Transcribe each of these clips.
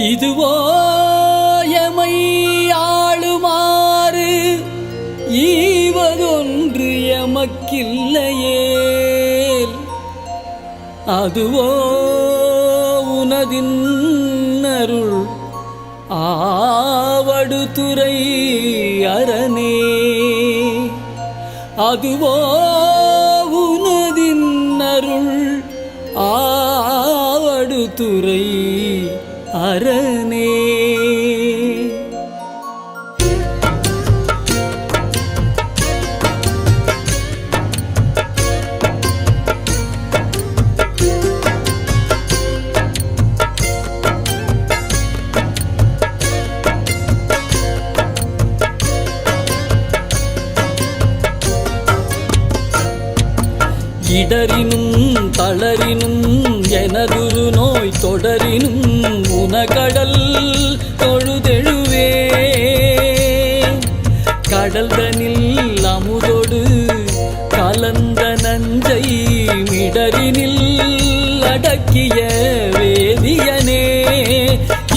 இதுவோ எமை ஆளுமாறு ஈவதொன்று எமக்கில்லையேல் அதுவோ உனதின் அருள் ஆவடுதுறை அரணே அதுவோ உனதின் அருள் ஆவடுதுறை அரணே. இடரினும் தளரினும் எனதுரு நோய் தொடரினும் உனகடல் தொழுதெழுவே கடல்தனில் அமுதொடு கலந்த நஞ்சை மிடரினில் அடக்கிய வேதியனே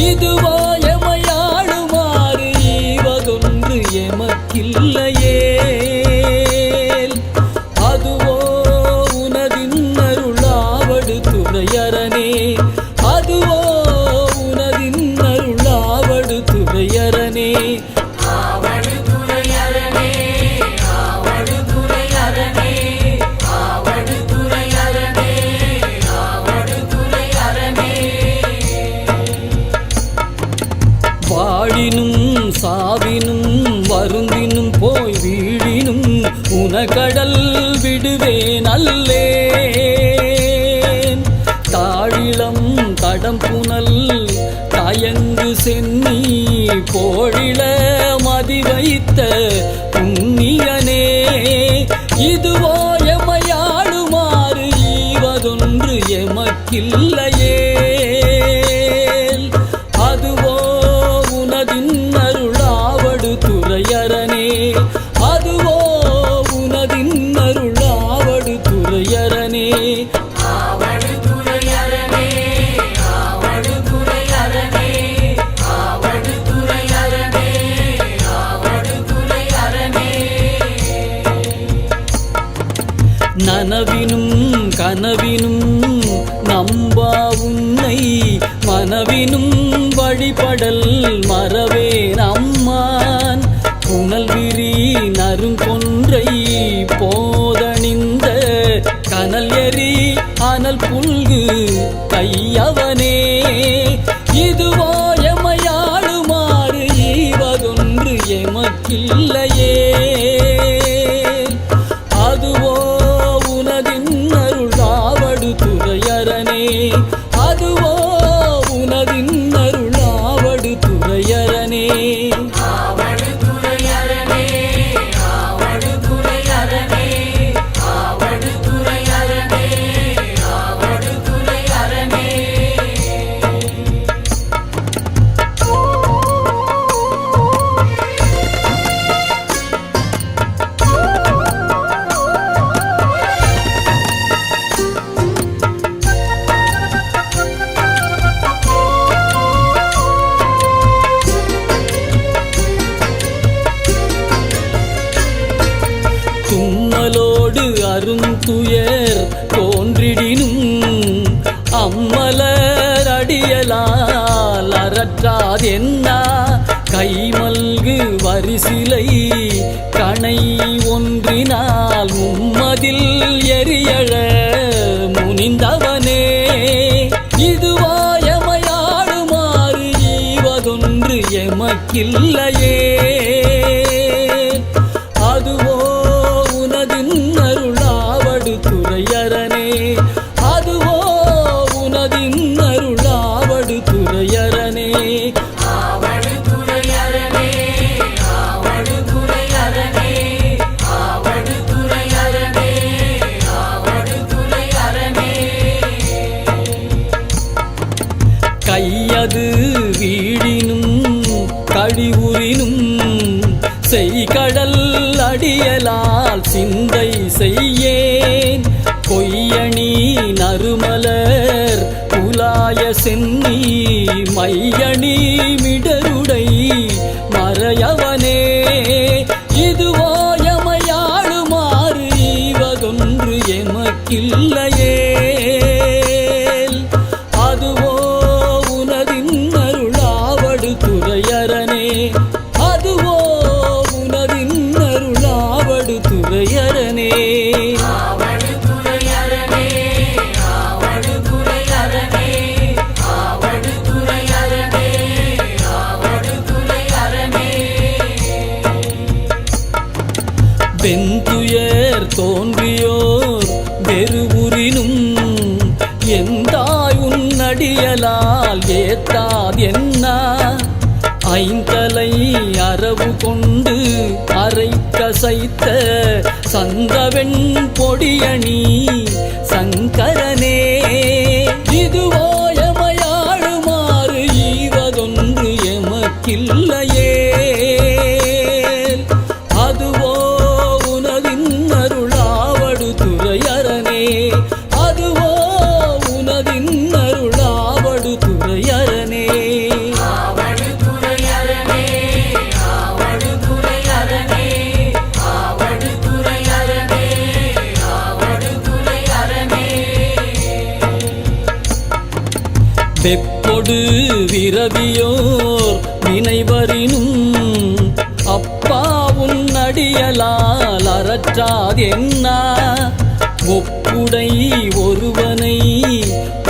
இதுவோ எமையாளுமாறு ஈவதொன்று எமக்கில்லையே துறையரணே அதுவோ உனதின் அருளாவடுதுறையரணே. வாழினும் சாவினும் வருந்தினும் போய் வீழினும் உனகடல் விடுவே நல்லே தாழிளம் தடம் புனல் தயங்கு சென்னி போழிள மதி வைத்த புண்ணியனே இதுவோ எமையாளுமாறு ஈவதொன்று எமக்கில்லையே அதுவோ உனதின் அருளாவடுதுறையரணே அதுவோ உனதின் அருளாவடுதுறையரணே. நனவினும் கனவினும் நம்பா உன்னை மனவினும் வழிபடல் மறவே நம்மான் புனல் விரி நறுங்கொன்றை போதணிந்த கனல் எரி அனல் புல்கு கையவனே இதுவோ எமையாளுமாறு ஈவதொன்று எமக்கில்லையே அதுவோ உனதின் அருளாவடுதுறையரணே அதுவோ உனதின் அருளாவடுதுறையரணே. தும்மலோடு அருந்துயர் தோன்றிடினும் அம்மலர் அடியலால் அறற்றாதென்னா கைமல்கு வரிசிலை கணை ஒன்றினால் மும்மதில் எரியழ முனிந்தவனே இதுவோ எமையாளுமாறு ஈவதொன்று எமக்கில்லையே அதுவோ உனதின் அருளாவடுதுறையரணே அதுவோ உனதின் அருளாவடுதுறையரணே. கையது வீழினும் கழிவுறினும் செய்கடல் அடியலால் சிந்தை செய்யேன் கொய்யணி நறுமலர் புல மங்காய சென்னி மையணி மிடருடை மறையவனே இதுவோ எமையாளுமாறு ஈவதொன்று எமக்கில்லையே அதுவோ உனதின் அருளாவடு துறையரனே அதுவோ உனதின் அருளாவடு துறையரனே வெந்துயர் தோன்றியோர் வெறுவுரினும் எந்தாய் உன்னடியலால் ஏத்தாது என்ன ஐந்தலை அரவு கொண்டு அரை கசைத்த சந்தவெண் பொடியணி சங்கரனே இதுவோ எமையாளுமாறு ஈவதொன்று எமக்கில்லையே அதுவோ உனதின் அருளாவடு துறையரனே அதுவோ உனதின் அருளாவடு துறையரனே வெப்பொடு விரவியோர் வினைவரினும் அப்பா உன் அடியலால் அறற்றாது என்ன ஒப்புடை ஒருவனை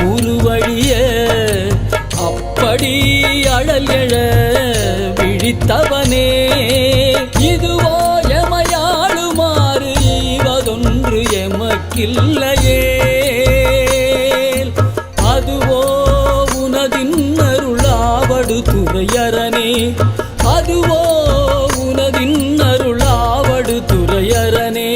உருவழிய அப்படி அழல் எழ விழித்தவனே இதுவோ எமையாளுமாறு ஈவதொன்று எமக்கில்லையே அதுவோ உனதின் அருளாவடு துறையரனே அதுவோ உனதின் அருளாவடு துறையரனே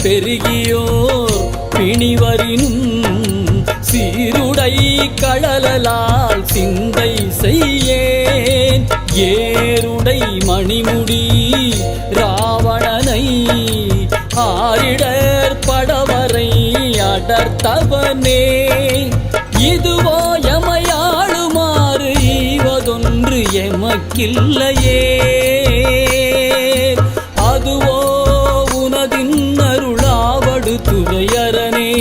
பெருகியோர் பிணிவரினும் சீருடை கடலால் சிந்தை செய்யேன் ஏருடை மணிமுடி ராவணனை ஆரிடர் படவரை அடர்த்தவனே இதுவோ எமையாளுமாறு ஈவதொன்று எமக்கில்லையே அதுவோ உனதின் அருளாவடு துறையரனே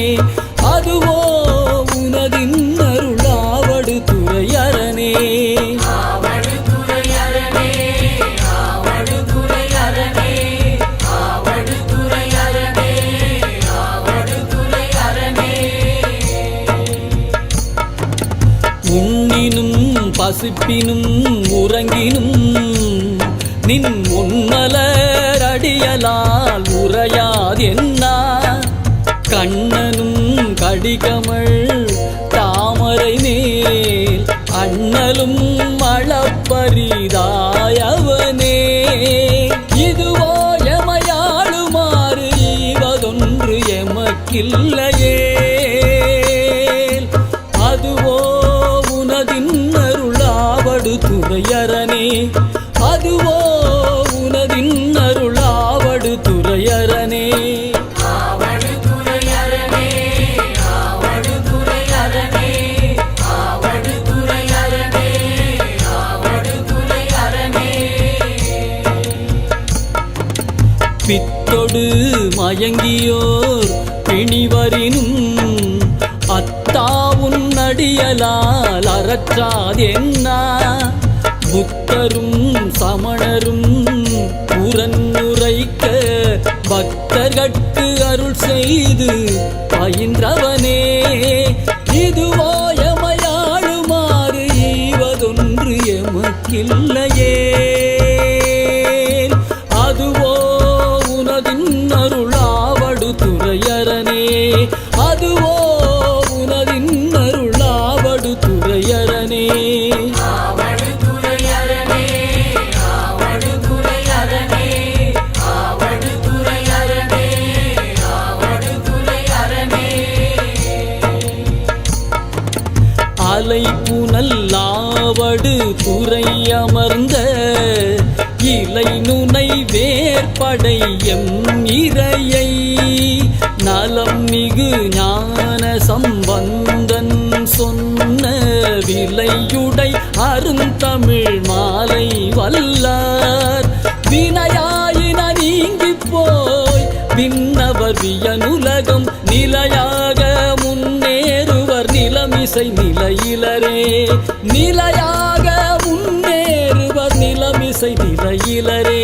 அதுவோ உனதின் அருளாவடு துறையரனே உண்ணினும் பசிப்பினும் உறங்கினும் நின் உன்மலர் அடியலால் உரையாது என்ன கண்ணனும் கடிகமள் தாமரை மேல் அண்ணலும் அளப்பரிதாயவனே இதுவோ எமையாளுமாறு ஈவதொன்று எமக்கில்லையே அதுவோ உனதின் அருளாவடு துறையரனே அதுவோ உனதின் அருளாவடு துறையரனே பித்தொடு மயங்கியோர் பிணிவரினும் அத்தா உன் அடியலால் அறற்றாது என்ன புத்தரும் சமணரும் புறன்னுரைக்க பக்தர்கட்கு அருள் செய்து பயின்றவனே இதுவோ எமையாளுமாறு ஈவதொன்று எமக்கில்லையே அதுவோ உனதின் அருளாவடு துறையரனே அதுவோ உனதின் அருளாவடு அரணே அலை புனல்லாவடு துறை அமர்ந்த இலை நுனை வேற்படை எம் இறையை நலம் மிகு ஞான சம்பந்தன் சொன்ன விலையுடை அருந்தமிழ் மாலை வல்லார் வினையாயின நீங்கிப் போய் விண்ணவர் வியனுலகம் நிலையாக முன்னேறுவர் நிலமிசை நிலையிலரே நிலையாக முன்னேறுவர் நிலமிசை நிலையிலரே